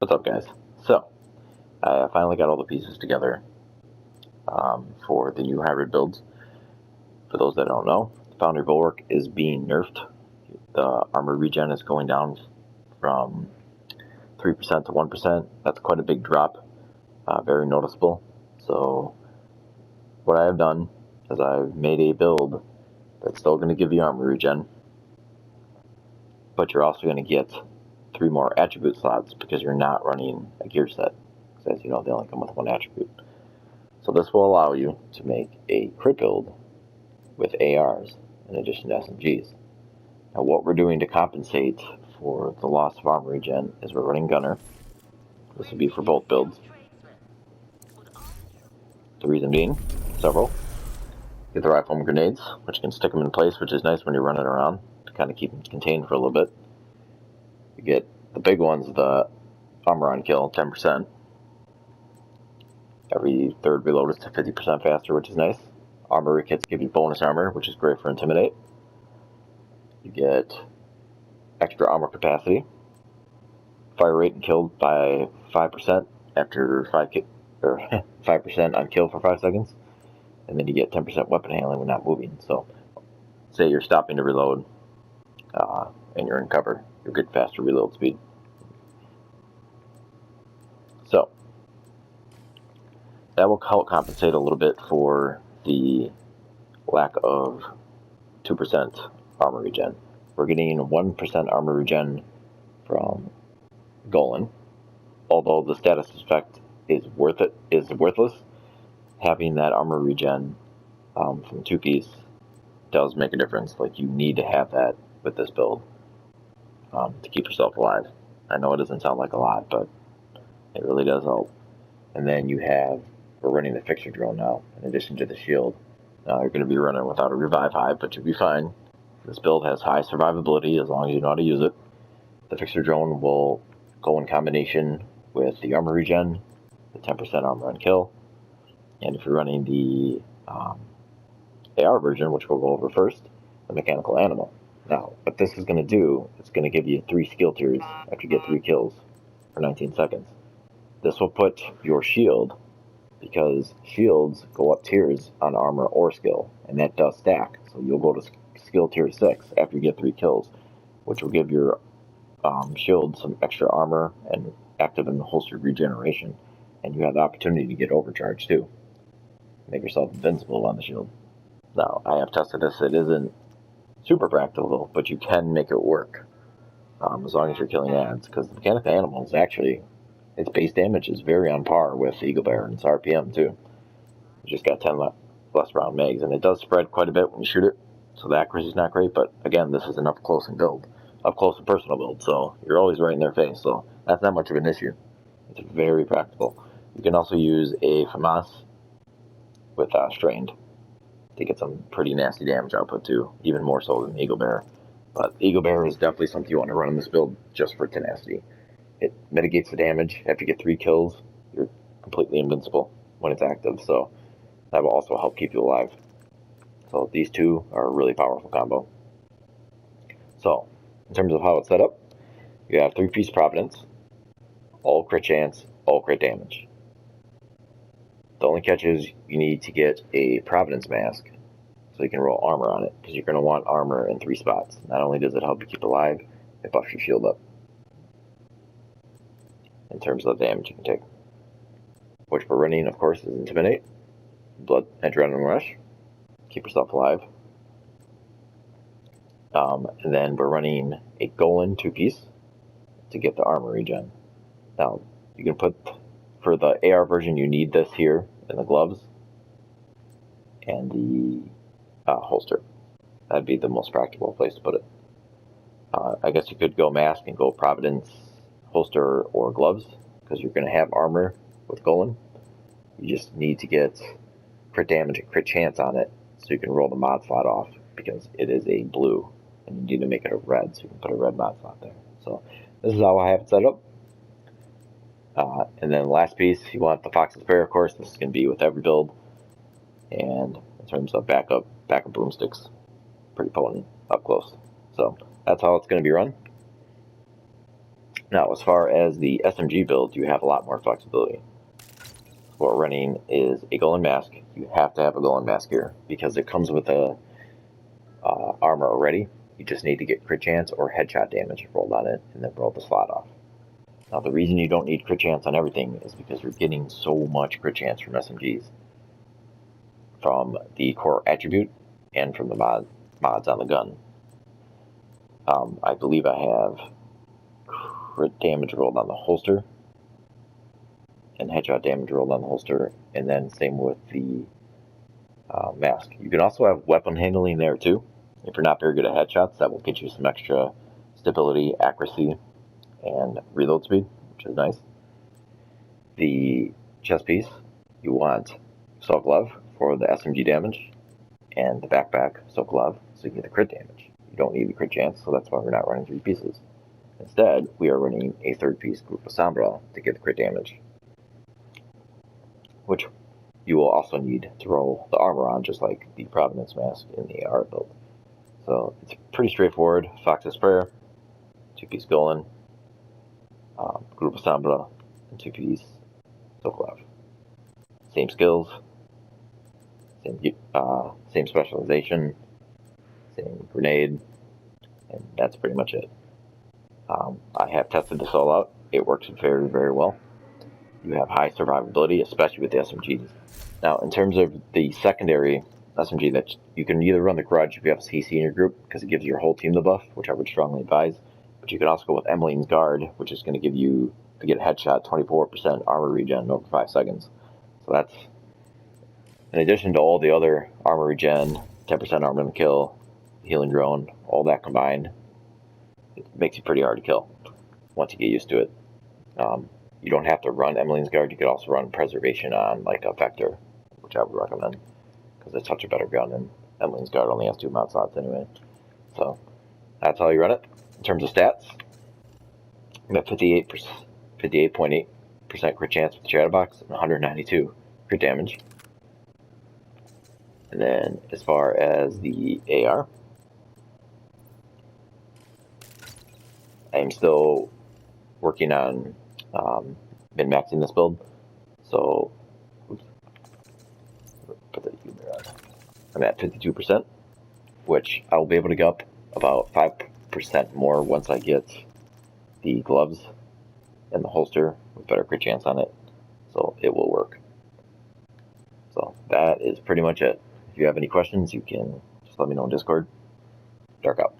What's up, guys? So, I finally got all the pieces together for the new hybrid builds. For those that don't know, the Foundry Bulwark is being nerfed. The armor regen is going down from 3% to 1%. That's quite a big drop, very noticeable. So, what I have done is I've made a build that's still going to give you armor regen, but you're also going to get 3 more attribute slots because you're not running a gear set. Because as you know, they only come with 1 attribute. So this will allow you to make a crit build with ARs in addition to SMGs. Now what we're doing to compensate for the loss of armor regen is we're running Gunner. This will be for both builds. The reason being, several. Get the rifle and grenades, which can stick them in place, which is nice when you're running around to kind of keep them contained for a little bit. You get the big ones, the armor on kill, 10%. Every third reload is 50% faster, which is nice. Armor kits give you bonus armor, which is great for Intimidate. You get extra armor capacity. Fire rate and killed by 5% after 5% on kill for 5 seconds. And then you get 10% weapon handling when not moving. So, say you're stopping to reload and you're in cover, you'll get faster reload speed. So, that will help compensate a little bit for the lack of 2% armor regen. We're getting 1% armor regen from Golan, although the status effect is worthless. Having that armor regen from 2-piece does make a difference. Like, you need to have that with this build to keep yourself alive. I know it doesn't sound like a lot, but it really does help. And then we're running the fixture drone now, in addition to the shield. Now you're going to be running without a revive hive, but you'll be fine. This build has high survivability as long as you know how to use it. The fixture drone will go in combination with the armor regen, the 10% armor on kill, and if you're running the AR version, which we'll go over first, the mechanical animal. Now, what this is going to do, it's going to give you 3 skill tiers after you get 3 kills for 19 seconds. This will put your shield, because shields go up tiers on armor or skill, and that does stack. So you'll go to skill tier 6 after you get 3 kills, which will give your shield some extra armor and active and holstered regeneration, and you have the opportunity to get overcharged too. Make yourself invincible on the shield. Now, I have tested this. It isn't super practical, but you can make it work as long as you're killing ads, because the mechanical animal is actually, its base damage is very on par with Eagle Bear and its RPM too. You just got 10 less round mags, and it does spread quite a bit when you shoot it, so the accuracy is not great, but again, this is an up close and personal build, so you're always right in their face, so that's not much of an issue. It's very practical. You can also use a FAMAS with Strained to get some pretty nasty damage output too, even more so than Eagle Bear. But Eagle Bear is definitely something you want to run in this build just for tenacity. It mitigates the damage. After you get 3 kills, you're completely invincible when it's active, so that will also help keep you alive. So these two are a really powerful combo. So, in terms of how it's set up, you have 3-piece Providence, all crit chance, all crit damage. The only catch is you need to get a Providence mask so you can roll armor on it, because you're going to want armor in 3 spots. Not only does it help you keep alive, it buffs your shield up in terms of the damage you can take. Which we're running, of course, is Intimidate, Blood, Adrenaline Rush, keep yourself alive. And then we're running a Golan 2-piece to get the armor regen. Now, you can put, for the AR version, you need this here in the gloves and the holster. That'd be the most practical place to put it. I guess you could go mask and go Providence, holster, or gloves, because you're going to have armor with Golan. You just need to get crit damage and crit chance on it so you can roll the mod slot off, because it is a blue and you need to make it a red, so you can put a red mod slot there. So this is how I have it set up. And then last piece, you want the Fox's Prayer, of course. This is going to be with every build. And in terms of backup broomsticks, pretty potent up close. So that's how it's going to be run. Now, as far as the SMG build, you have a lot more flexibility. What we're running is a golden mask. You have to have a golden mask here because it comes with a armor already. You just need to get crit chance or headshot damage rolled on it and then roll the slot off. Now, the reason you don't need crit chance on everything is because you're getting so much crit chance from SMGs, from the core attribute and from the mods on the gun. I believe I have crit damage rolled on the holster and headshot damage rolled on the holster, and then same with the mask. You can also have weapon handling there too. If you're not very good at headshots, that will get you some extra stability, accuracy, and reload speed, which is nice. The chest piece, you want Soak Glove for the SMG damage, and the backpack, Soak Glove, so you get the crit damage. You don't need the crit chance, so that's why we're not running 3 pieces. Instead, we are running a 3rd piece Grupo Sombra to get the crit damage, which you will also need to roll the armor on, just like the Providence mask in the AR build. So it's pretty straightforward. Fox's Prayer, 2-piece Golan, Grupo Sombra, and 2-piece Soak Glove. Same skills, same specialization, same grenade, and that's pretty much it. I have tested this all out. It works very, very well. You have high survivability, especially with the SMGs. Now, in terms of the secondary SMG, that you can either run the Grudge if you have a CC in your group, because it gives your whole team the buff, which I would strongly advise. But you can also go with Emmeline's Guard, which is going to give you, to get a headshot, 24% armor regen in over 5 seconds. So that's, in addition to all the other armor regen, 10% armor in the kill, healing drone, all that combined, it makes you pretty hard to kill once you get used to it. You don't have to run Emmeline's Guard. You could also run Preservation on like a Vector, which I would recommend, because it's such a better gun, and Emmeline's Guard only has 2 mount slots anyway. So that's how you run it. In terms of stats, I'm at 58.8% crit chance with the Shadowbox and 192 crit damage. And then as far as the AR, I'm still working on min-maxing this build. So put the humor on. I'm at 52%, which I will be able to get up about 5% more once I get the gloves and the holster with better crit chance on it. So it will work. So that is pretty much it. If you have any questions, you can just let me know in Discord. Dark out.